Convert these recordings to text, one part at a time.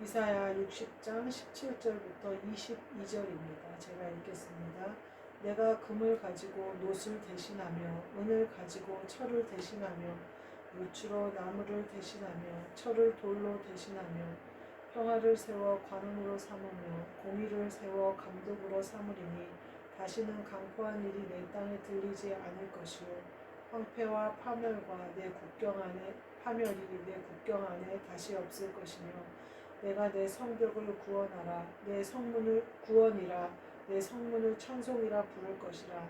이사야 60장 17절부터 22절입니다. 제가 읽겠습니다. 내가 금을 가지고 놋을 대신하며 은을 가지고 철을 대신하며 물주로 나무를 대신하며 철을 돌로 대신하며 평화를 세워 관원으로 삼으며 공의를 세워 감독으로 삼으리니 다시는 강포한 일이 내 땅에 들리지 않을 것이요 황폐와 파멸과 내 국경 안에 파멸이 내 국경 안에 다시 없을 것이며 내가 내 성벽을 구원하라 내 성문을 구원이라 내 성문을 찬송이라 부를 것이라.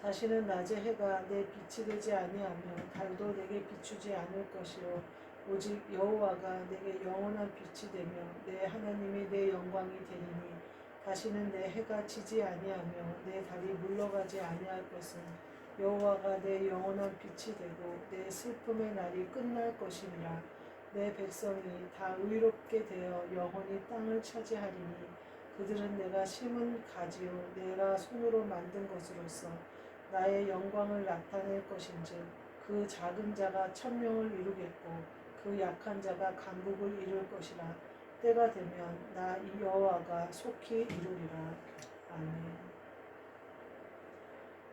다시는 낮의 해가 내 빛이 되지 아니하며 달도 내게 비추지 않을 것이요 오직 여호와가 내게 영원한 빛이 되며 내 하나님이 내 영광이 되리니 다시는 내 해가 지지 아니하며 내 달이 물러가지 아니할 것은 여호와가 내 영원한 빛이 되고 내 슬픔의 날이 끝날 것이니라. 내 백성이 다 의롭게 되어 영원히 땅을 차지하리니 그들은 내가 심은 가지요 내가 손으로 만든 것으로서 나의 영광을 나타낼 것인즉 그 작은 자가 천명을 이루겠고 그 약한 자가 강국을 이룰 것이라. 때가 되면 나 이 여호와가 속히 이루리라. 아멘.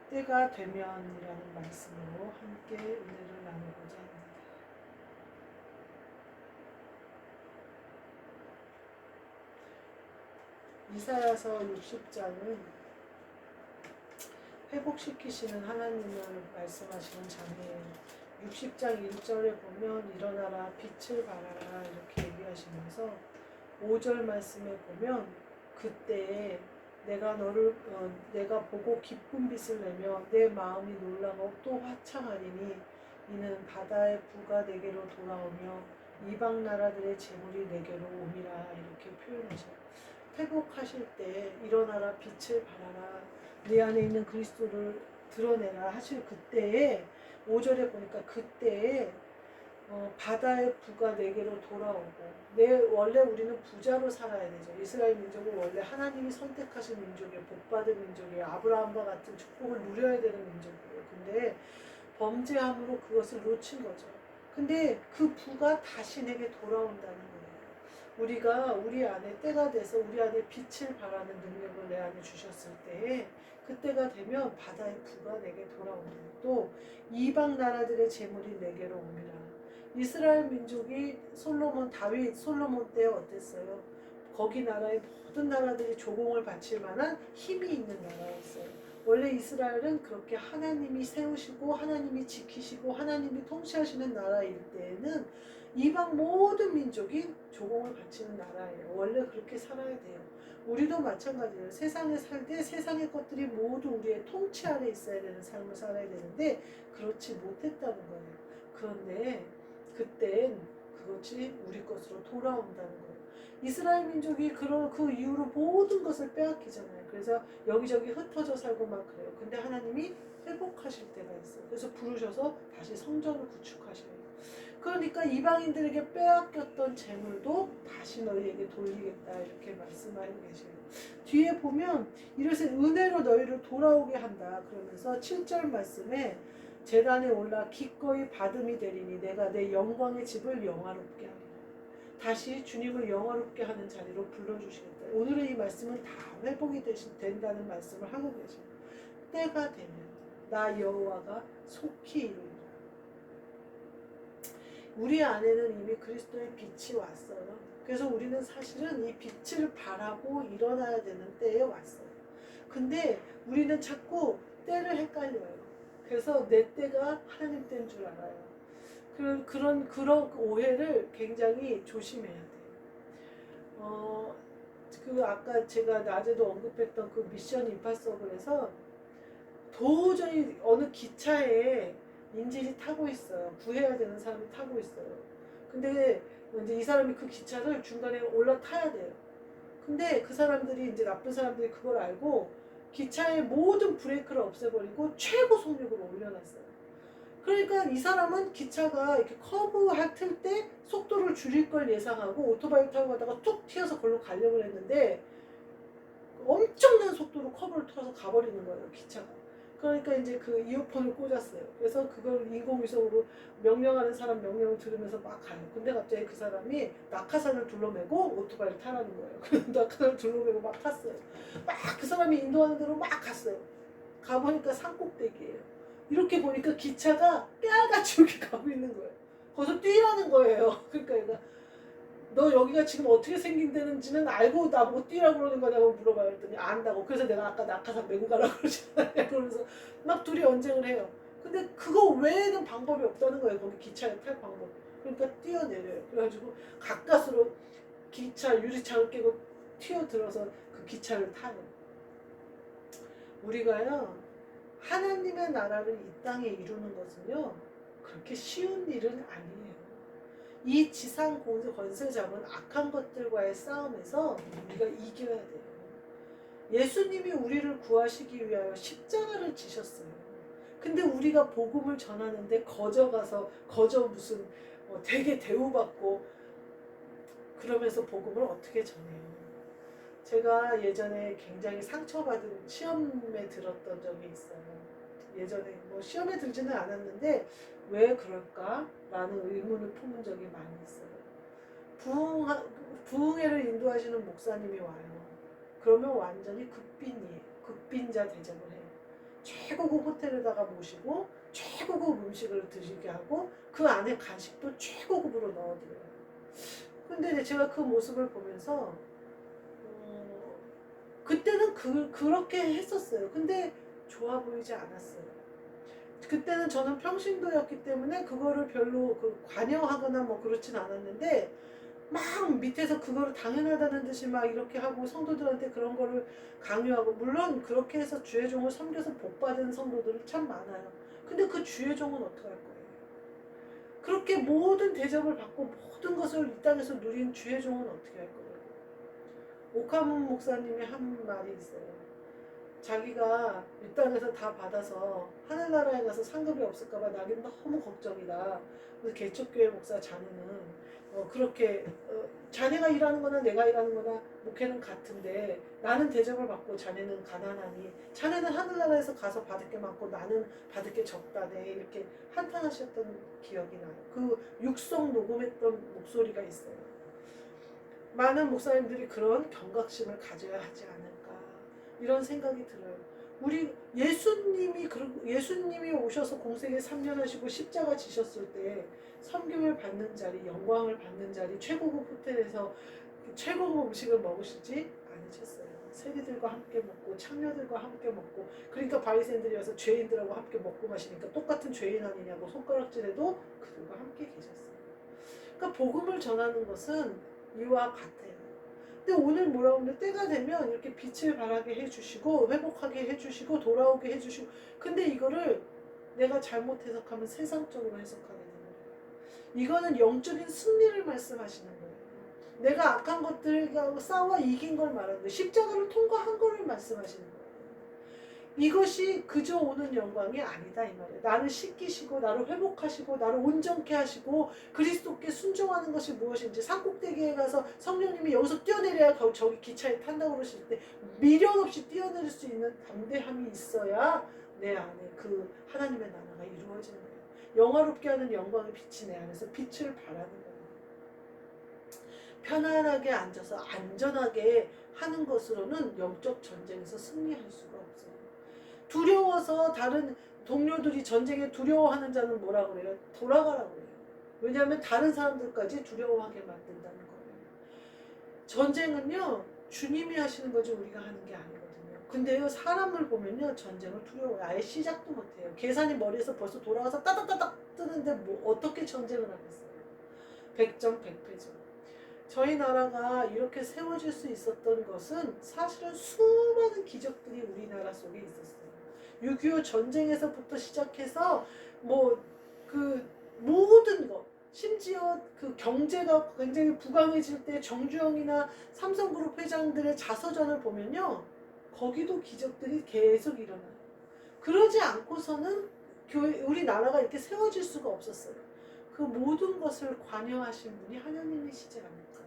때가 되면이라는 말씀으로 함께 은혜를 나누고자 합니다. 이사야서 60장은 회복시키시는 하나님을 말씀하시는 장이에요. 60장 1절에 보면 일어나라 빛을 발하라 이렇게 얘기하시면서 5절 말씀에 보면 그때에 내가 보고 기쁜 빛을 내며 내 마음이 놀라고 또 화창하리니 이는 바다의 부가 내게로 돌아오며 이방 나라들의 재물이 내게로 오미라 이렇게 표현하셔요. 회복하실 때 일어나라 빛을 발하라 내 안에 있는 그리스도를 드러내라 하실 그때에 5절에 보니까 그때에 바다의 부가 내게로 돌아오고 원래 우리는 부자로 살아야 되죠. 이스라엘 민족은 원래 하나님이 선택하신 민족이에요. 복받은 민족이에요. 아브라함과 같은 축복을 누려야 되는 민족이에요. 근데 범죄함으로 그것을 놓친 거죠. 근데 그 부가 다시 내게 돌아온다는 거예요. 우리가 우리 안에 때가 돼서 우리 안에 빛을 발하는 능력을 내 안에 주셨을 때에 그때가 되면 바다의 부가 내게 돌아옵니다. 또 이방 나라들의 재물이 내게로 옵니다. 이스라엘 민족이 솔로몬 때에 어땠어요? 거기 나라의 모든 나라들이 조공을 바칠 만한 힘이 있는 나라였어요. 원래 이스라엘은 그렇게 하나님이 세우시고 하나님이 지키시고 하나님이 통치하시는 나라일 때에는 이방 모든 민족이 조공을 바치는 나라예요. 원래 그렇게 살아야 돼요. 우리도 마찬가지예요. 세상에 살 때 세상의 것들이 모두 우리의 통치 아래 있어야 되는 삶을 살아야 되는데 그렇지 못했다는 거예요. 그런데 그땐 그것이 우리 것으로 돌아온다는 거예요. 이스라엘 민족이 그 이후로 모든 것을 빼앗기잖아요. 그래서 여기저기 흩어져 살고 막 그래요. 근데 하나님이 회복하실 때가 있어요. 그래서 부르셔서 다시 성전을 구축하셔요. 그러니까 이방인들에게 빼앗겼던 재물도 다시 너희에게 돌리겠다 이렇게 말씀하고 계세요. 뒤에 보면 이것을 은혜로 너희를 돌아오게 한다 그러면서 7절 말씀에 제단에 올라 기꺼이 받음이 되리니 내가 내 영광의 집을 영화롭게 하리라. 다시 주님을 영화롭게 하는 자리로 불러주시겠다. 오늘의 이 말씀은 다 회복이 된다는 말씀을 하고 계세요. 때가 되면 나 여호와가 속히 이루리라. 우리 안에는 이미 그리스도의 빛이 왔어요. 그래서 우리는 사실은 이 빛을 바라고 일어나야 되는 때에 왔어요. 근데 우리는 자꾸 때를 헷갈려요. 그래서 내 때가 하나님 때인 줄 알아요. 그런 오해를 굉장히 조심해야 돼요. 아까 제가 낮에도 언급했던 그 미션 임파서블에서 도저히 어느 기차에 인질이 타고 있어요. 구해야 되는 사람이 타고 있어요. 근데 이제 이 사람이 그 기차를 중간에 올라타야 돼요. 근데 그 사람들이 이제 나쁜 사람들이 그걸 알고 기차의 모든 브레이크를 없애버리고 최고 속력으로 올려놨어요. 그러니까 이 사람은 기차가 이렇게 커브 틀 때 속도를 줄일 걸 예상하고 오토바이 타고 가다가 툭 튀어서 그걸로 가려고 했는데 엄청난 속도로 커브를 틀어서 가버리는 거예요, 기차가. 그러니까 이제 그 이어폰을 꽂았어요. 그래서 그걸 인공위성으로 명령하는 사람 명령을 들으면서 막 가요. 근데 갑자기 그 사람이 낙하산을 둘러매고 오토바이를 타라는 거예요. 그래서 낙하산을 둘러매고 막 탔어요. 막 그 사람이 인도하는 대로 막 갔어요. 가보니까 산꼭대기예요. 이렇게 보니까 기차가 깨알같이 이렇게 가고 있는 거예요. 거기서 뛰라는 거예요. 그러니까 얘가 너 여기가 지금 어떻게 생긴다는지는 알고 나보고 뛰라고 그러는 거냐고 물어봐요. 그랬더니 안다고. 그래서 내가 아까 낙하산 메고 가라고 그러잖아요. 그러면서 막 둘이 언쟁을 해요. 근데 그거 외에는 방법이 없다는 거예요. 거기 기차에 탈 방법. 그러니까 뛰어내려요. 그래가지고 가까스로 기차 유리창을 깨고 튀어들어서 그 기차를 타요. 우리가요, 하나님의 나라를 이 땅에 이루는 것은요, 그렇게 쉬운 일은 아니에요. 이 지상 권세 잡은 악한 것들과의 싸움에서 우리가 이겨야 돼요. 예수님이 우리를 구하시기 위하여 십자가를 지셨어요. 근데 우리가 복음을 전하는데 거저 무슨 되게 대우받고 그러면서 복음을 어떻게 전해요? 제가 예전에 굉장히 상처받은 시험에 들었던 적이 있어요. 예전에 뭐 시험에 들지는 않았는데 왜 그럴까라는 의문을 품은 적이 많이 있어요. 부흥회를 인도하시는 목사님이 와요. 그러면 완전히 극빈이에요. 극빈자 대접을 해요. 최고급 호텔에다가 모시고 최고급 음식을 드시게 하고 그 안에 간식도 최고급으로 넣어드려요. 근데 제가 그 모습을 보면서 그때는 그렇게 했었어요. 근데 좋아 보이지 않았어요. 그때는 저는 평신도였기 때문에 그거를 별로 관여하거나 뭐 그렇진 않았는데 막 밑에서 그거를 당연하다는 듯이 막 이렇게 하고 성도들한테 그런 거를 강요하고 물론 그렇게 해서 주의 종을 섬겨서 복 받은 성도들이 참 많아요. 근데 그 주의 종은 어떻게 할 거예요? 그렇게 모든 대접을 받고 모든 것을 이 땅에서 누린 주의 종은 어떻게 할 거예요? 오카문 목사님이 한 말이 있어요. 자기가 이 땅에서 다 받아서 하늘나라에 가서 상급이 없을까봐 나긴 너무 걱정이다. 그래서 개척교회 목사 자네는 그렇게 자네가 일하는 거나 내가 일하는 거나 목회는 같은데 나는 대접을 받고 자네는 가난하니 자네는 하늘나라에서 가서 받을 게 많고 나는 받을 게 적다네 이렇게 한탄하셨던 기억이 나요. 그 육성 녹음했던 목소리가 있어요. 많은 목사님들이 그런 경각심을 가져야 하지 않을까 이런 생각이 들어요. 우리 예수님이 오셔서 공생에 3년 하시고 십자가 지셨을 때 섬김을 받는 자리, 영광을 받는 자리, 최고급 호텔에서 최고급 음식을 먹으시지 않으셨어요. 세리들과 함께 먹고 창녀들과 함께 먹고 그러니까 바리새인들이 와서 죄인들하고 함께 먹고 마시니까 똑같은 죄인 아니냐고 손가락질해도 그들과 함께 계셨어요. 그러니까 복음을 전하는 것은 이와 같아요. 근데 오늘 뭐라고 하면 때가 되면 이렇게 빛을 발하게 해주시고 회복하게 해주시고 돌아오게 해주시고 근데 이거를 내가 잘못 해석하면 세상적으로 해석하게 되는 거예요. 이거는 영적인 승리를 말씀하시는 거예요. 내가 악한 것들과 싸워 이긴 걸 말하는 거예요. 십자가를 통과한 거를 말씀하시는 거예요. 이것이 그저 오는 영광이 아니다 이 말이에요. 나를 씻기시고 나를 회복하시고 나를 온전케 하시고 그리스도께 순종하는 것이 무엇인지 산꼭대기에 가서 성령님이 여기서 뛰어내려야 저기 기차에 탄다고 그러실 때 미련 없이 뛰어내릴 수 있는 담대함이 있어야 내 안에 그 하나님의 나라가 이루어지는 거예요. 영화롭게 하는 영광의 빛이 내 안에서 빛을 발하는 거예요. 편안하게 앉아서 안전하게 하는 것으로는 영적 전쟁에서 승리할 수가 없어요. 두려워서 다른 동료들이 전쟁에 두려워하는 자는 뭐라 그래요? 돌아가라고 해요. 왜냐하면 다른 사람들까지 두려워하게 만든다는 거예요. 전쟁은요 주님이 하시는 거지 우리가 하는 게 아니거든요. 근데요 사람을 보면요 전쟁을 두려워해요. 아예 시작도 못해요. 계산이 머리에서 벌써 돌아가서 따닥따닥 뜨는데 뭐 어떻게 전쟁을 하겠어요. 100점 100패죠. 저희 나라가 이렇게 세워질 수 있었던 것은 사실은 수많은 기적들이 우리나라 속에 있었어요. 6.25 전쟁에서부터 시작해서 뭐 그 모든 것 심지어 그 경제가 굉장히 부강해질 때 정주영이나 삼성그룹 회장들의 자서전을 보면요 거기도 기적들이 계속 일어나요. 그러지 않고서는 우리나라가 이렇게 세워질 수가 없었어요. 그 모든 것을 관여하신 분이 하나님이시지 않을까.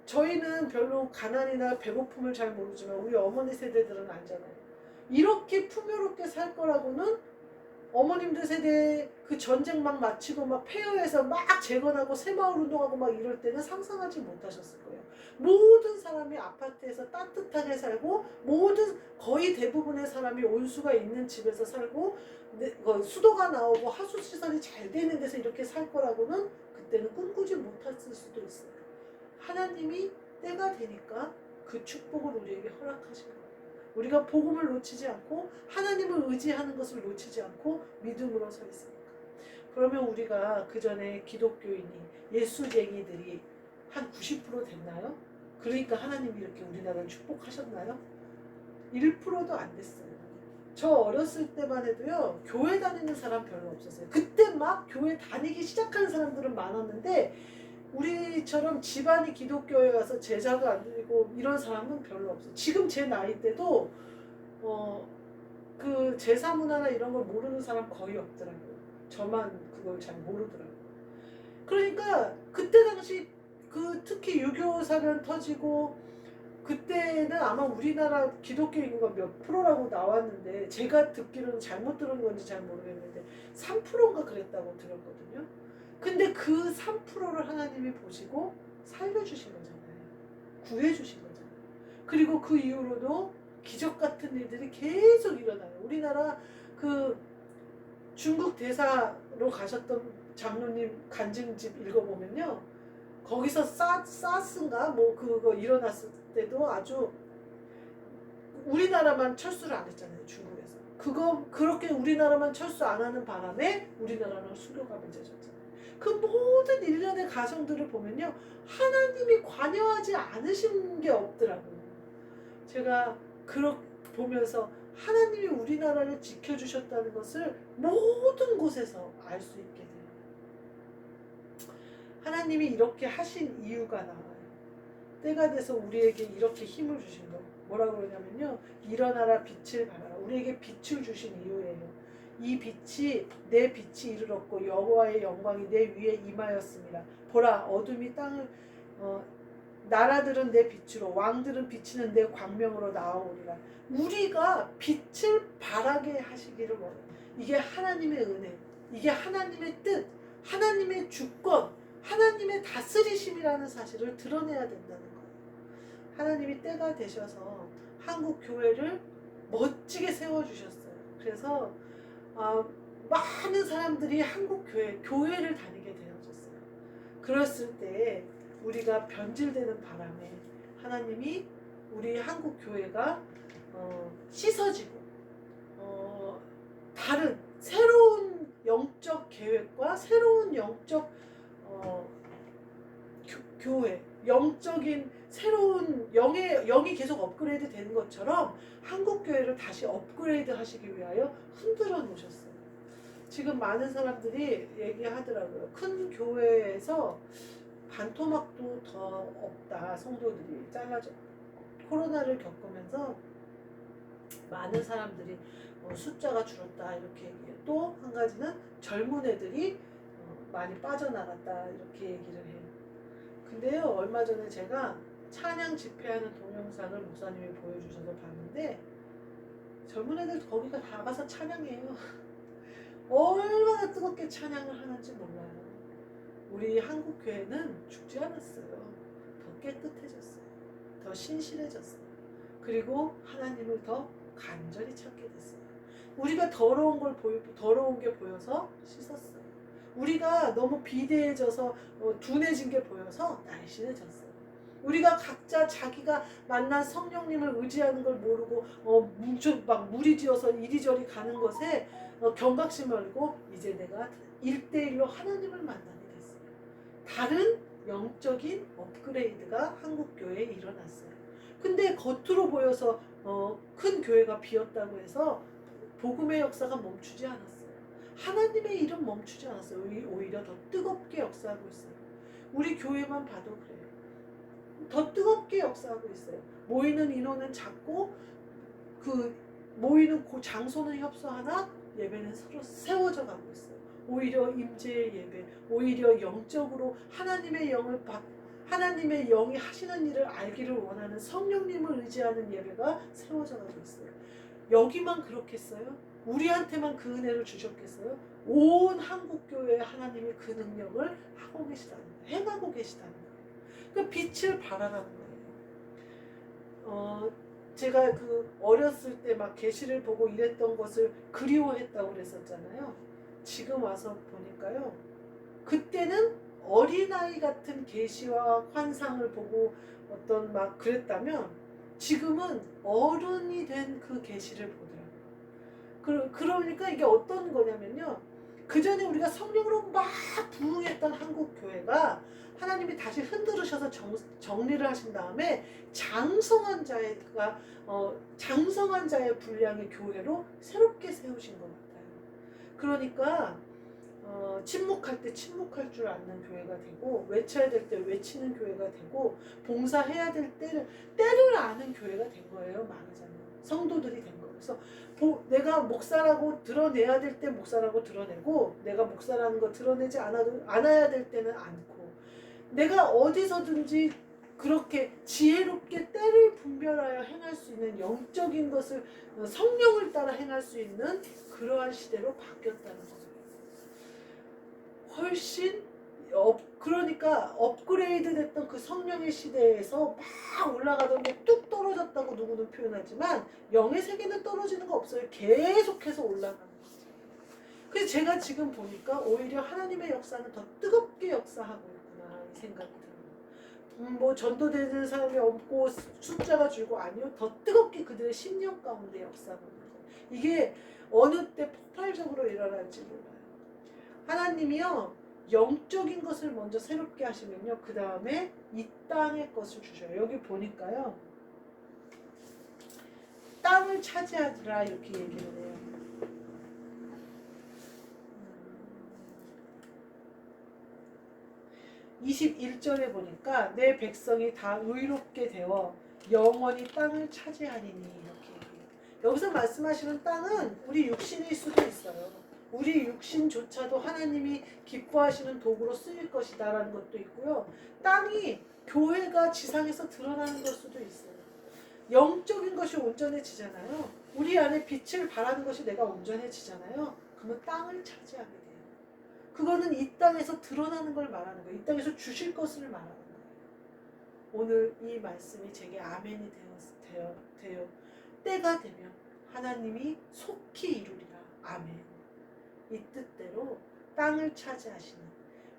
저희는 별로 가난이나 배고픔을 잘 모르지만 우리 어머니 세대들은 알잖아요. 이렇게 풍요롭게 살 거라고는 어머님들 세대 그 전쟁 막 마치고 막 폐허해서 막 재건하고 새마을 운동하고 막 이럴 때는 상상하지 못하셨을 거예요. 모든 사람이 아파트에서 따뜻하게 살고 모든 거의 대부분의 사람이 온수가 있는 집에서 살고 수도가 나오고 하수 시설이 잘 되는 데서 이렇게 살 거라고는 그때는 꿈꾸지 못했을 수도 있어요. 하나님이 때가 되니까 그 축복을 우리에게 허락하신 거예요. 우리가 복음을 놓치지 않고 하나님을 의지하는 것을 놓치지 않고 믿음으로 서 있으니까. 그러면 우리가 그 전에 기독교인이 예수쟁이들이 한 90% 됐나요? 그러니까 하나님이 이렇게 우리나라를 축복하셨나요? 1%도 안 됐어요. 저 어렸을 때만 해도요, 교회 다니는 사람 별로 없었어요. 그때 막 교회 다니기 시작하는 사람들은 많았는데 우리처럼 집안이 기독교에 와서 제자도 안 드리고 이런 사람은 별로 없어요. 지금 제 나이 때도 그 제사 문화나 이런 걸 모르는 사람 거의 없더라고요. 저만 그걸 잘 모르더라고요. 그러니까 그때 당시 그 특히 유교 사변 터지고 그때는 아마 우리나라 기독교 인구가 몇 프로라고 나왔는데 제가 듣기로는 잘못 들은 건지 잘 모르겠는데 3%인가 그랬다고 들었거든요. 근데 그 3%를 하나님이 보시고 살려주신 거잖아요. 구해주신 거잖아요. 그리고 그 이후로도 기적 같은 일들이 계속 일어나요. 우리나라 그 중국 대사로 가셨던 장로님 간증집 읽어보면요. 거기서 사스인가 뭐 그거 일어났을 때도 아주 우리나라만 철수를 안 했잖아요. 중국에서. 그렇게 우리나라만 철수 안 하는 바람에 우리나라는 수교가 맺어졌잖아요. 그 모든 일련의 가정들을 보면요. 하나님이 관여하지 않으신 게 없더라고요. 제가 그렇게 보면서 하나님이 우리나라를 지켜주셨다는 것을 모든 곳에서 알 수 있게 돼요. 하나님이 이렇게 하신 이유가 나와요. 때가 돼서 우리에게 이렇게 힘을 주신 거. 뭐라고 그러냐면요. 일어나라 빛을 발하라. 우리에게 빛을 주신 이유예요. 이 빛이 내 빛이 이르렀고 여호와의 영광이 내 위에 임하였습니다. 보라 어둠이 땅을 나라들은 내 빛으로 왕들은 비치는 내 광명으로 나아오리라. 우리가 빛을 발하게 하시기를 원해요. 이게 하나님의 은혜, 이게 하나님의 뜻, 하나님의 주권, 하나님의 다스리심이라는 사실을 드러내야 된다는 거예요. 하나님이 때가 되셔서 한국 교회를 멋지게 세워주셨어요. 그래서 많은 사람들이 한국 교회를 다니게 되어졌어요. 그랬을 때 우리가 변질되는 바람에 하나님이 우리 한국 교회가 씻어지고 다른 새로운 영적 계획과 새로운 영적 교회, 영적인 새로운 영이 계속 업그레이드 되는 것처럼 한국 교회를 다시 업그레이드 하시기 위하여 흔들어 놓으셨어요. 지금 많은 사람들이 얘기하더라고요. 큰 교회에서 반토막도 더 없다. 성도들이 잘라져. 코로나를 겪으면서 많은 사람들이 숫자가 줄었다 이렇게 얘기해요. 또 한 가지는 젊은 애들이 많이 빠져나갔다 이렇게 얘기를 해요. 근데요, 얼마 전에 제가 찬양 집회하는 동영상을 목사님이 보여주셔서 봤는데 젊은 애들 거기가 다 가서 찬양해요. 얼마나 뜨겁게 찬양을 하는지 몰라요. 우리 한국교회는 죽지 않았어요. 더 깨끗해졌어요. 더 신실해졌어요. 그리고 하나님을 더 간절히 찾게 됐어요. 우리가 더러운 게 보여서 씻었어요. 우리가 너무 비대해져서 둔해진 게 보여서 날씬해졌어요. 우리가 각자 자기가 만난 성령님을 의지하는 걸 모르고 막 무리지어서 이리저리 가는 것에 경각심을 얻고 이제 내가 1대1로 하나님을 만나게 됐어요. 다른 영적인 업그레이드가 한국교회에 일어났어요. 근데 겉으로 보여서 큰 교회가 비었다고 해서 복음의 역사가 멈추지 않았어요. 하나님의 일은 멈추지 않았어요. 오히려 더 뜨겁게 역사하고 있어요. 우리 교회만 봐도 그래요. 더 뜨겁게 역사하고 있어요. 모이는 인원은 작고 그 모이는 그 장소는 협소하나 예배는 서로 세워져 가고 있어요. 오히려 임재의 예배, 오히려 영적으로 하나님의 영이 하시는 일을 알기를 원하는 성령님을 의지하는 예배가 세워져 가고 있어요. 여기만 그렇겠어요? 우리한테만 그 은혜를 주셨겠어요? 온 한국교회에 하나님이 그 능력을 하고 계시다는 거예요. 행하고 계시다는 거예요. 그 빛을 발하라는 거예요. 제가 그 어렸을 때 막 계시를 보고 이랬던 것을 그리워했다고 그랬었잖아요. 지금 와서 보니까요. 그때는 어린아이 같은 계시와 환상을 보고 어떤 막 그랬다면 지금은 어른이 된 그 계시를 보더라고요. 그러니까 이게 어떤 거냐면요. 그 전에 우리가 성령으로 막 부흥했던 한국 교회가 하나님이 다시 흔들으셔서 정리를 하신 다음에 장성한 자의 분량의 교회로 새롭게 세우신 것 같아요. 그러니까 침묵할 때 침묵할 줄 아는 교회가 되고, 외쳐야 될 때 외치는 교회가 되고, 봉사해야 될 때를 아는 교회가 된 거예요. 말하자면 성도들이 된 거예요. 그래서 내가 목사라고 드러내야 될 때 목사라고 드러내고, 내가 목사라는 거 드러내지 않아야 될 때는 않고, 내가 어디서든지 그렇게 지혜롭게 때를 분별하여 행할 수 있는 영적인 것을 성령을 따라 행할 수 있는 그러한 시대로 바뀌었다는 거예요. 훨씬 그러니까 업그레이드 됐던 그 성령의 시대에서 막 올라가던 게 뚝 떨어졌다고 누구는 표현하지만 영의 세계는 떨어지는 거 없어요. 계속해서 올라가는 거죠. 그래서 제가 지금 보니까 오히려 하나님의 역사는 더 뜨겁게 역사하고 있구나 이 생각이 들어요. 뭐 전도되는 사람이 없고 숫자가 줄고 아니요. 더 뜨겁게 그들의 심령 가운데 역사하고 있는 거예요. 이게 어느 때 폭발적으로 일어날지 몰라요. 하나님이요. 영적인 것을 먼저 새롭게 하시면요. 그 다음에 이 땅의 것을 주셔요. 여기 보니까요. 땅을 차지하리라 이렇게 얘기를 해요. 21절에 보니까 내 백성이 다 의롭게 되어 영원히 땅을 차지하리니 이렇게 얘기해요. 여기서 말씀하시는 땅은 우리 육신일 수도 있어요. 우리 육신조차도 하나님이 기뻐하시는 도구로 쓰일 것이다 라는 것도 있고요. 땅이 교회가 지상에서 드러나는 걸 수도 있어요. 영적인 것이 온전해지잖아요. 우리 안에 빛을 발하는 것이 내가 온전해지잖아요. 그러면 땅을 차지하게 돼요. 그거는 이 땅에서 드러나는 걸 말하는 거예요. 이 땅에서 주실 것을 말하는 거예요. 오늘 이 말씀이 제게 아멘이 되어 때가 되면 하나님이 속히 이루리라. 아멘. 이 뜻대로 땅을 차지하시는,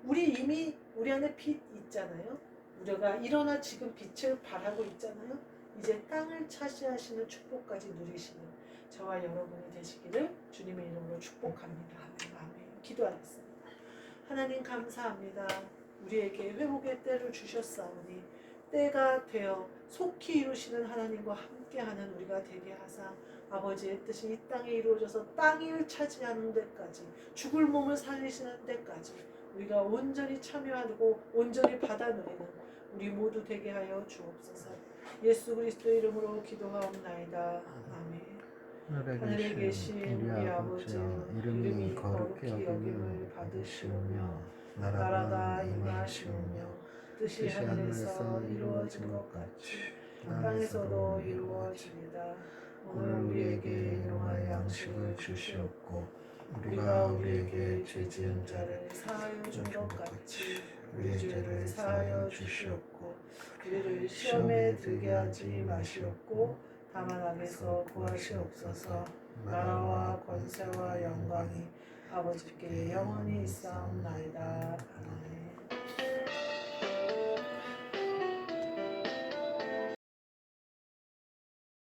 우리 안에 빛 있잖아요. 우리가 일어나 지금 빛을 발하고 있잖아요. 이제 땅을 차지하시는 축복까지 누리시는 저와 여러분이 되시기를 주님의 이름으로 축복합니다. 아멘. 기도하겠습니다. 하나님 감사합니다. 우리에게 회복의 때를 주셨사오니 때가 되어 속히 이루시는 하나님과 함께하는 우리가 되게 하사 아버지의 뜻이 이 땅에 이루어져서 땅을 차지하는 데까지, 죽을 몸을 살리시는 데까지 우리가 온전히 참여하고 온전히 받아 누리는 우리 모두 되게 하여 주옵소서. 예수 그리스도의 이름으로 기도하옵나이다. 아멘. 하늘에 계신 우리 아버지여, 이름이 거룩히 여김을 받으시오며 나라가 임하시오며 뜻이 하늘에서 이루어진 것 같이 땅에서도 이루어집니다. 오늘 우리에게 일용할 양식을 주시옵고 우리가 우리에게 죄 지은 자를 사하여 준 것 같이 우리 죄를 사하여 주시옵고 우리를 시험에 들게 하지 마시옵고 다만 악에서 구하시옵소서. 나라와 권세와 영광이 아버지께 영원히 있사옵나이다.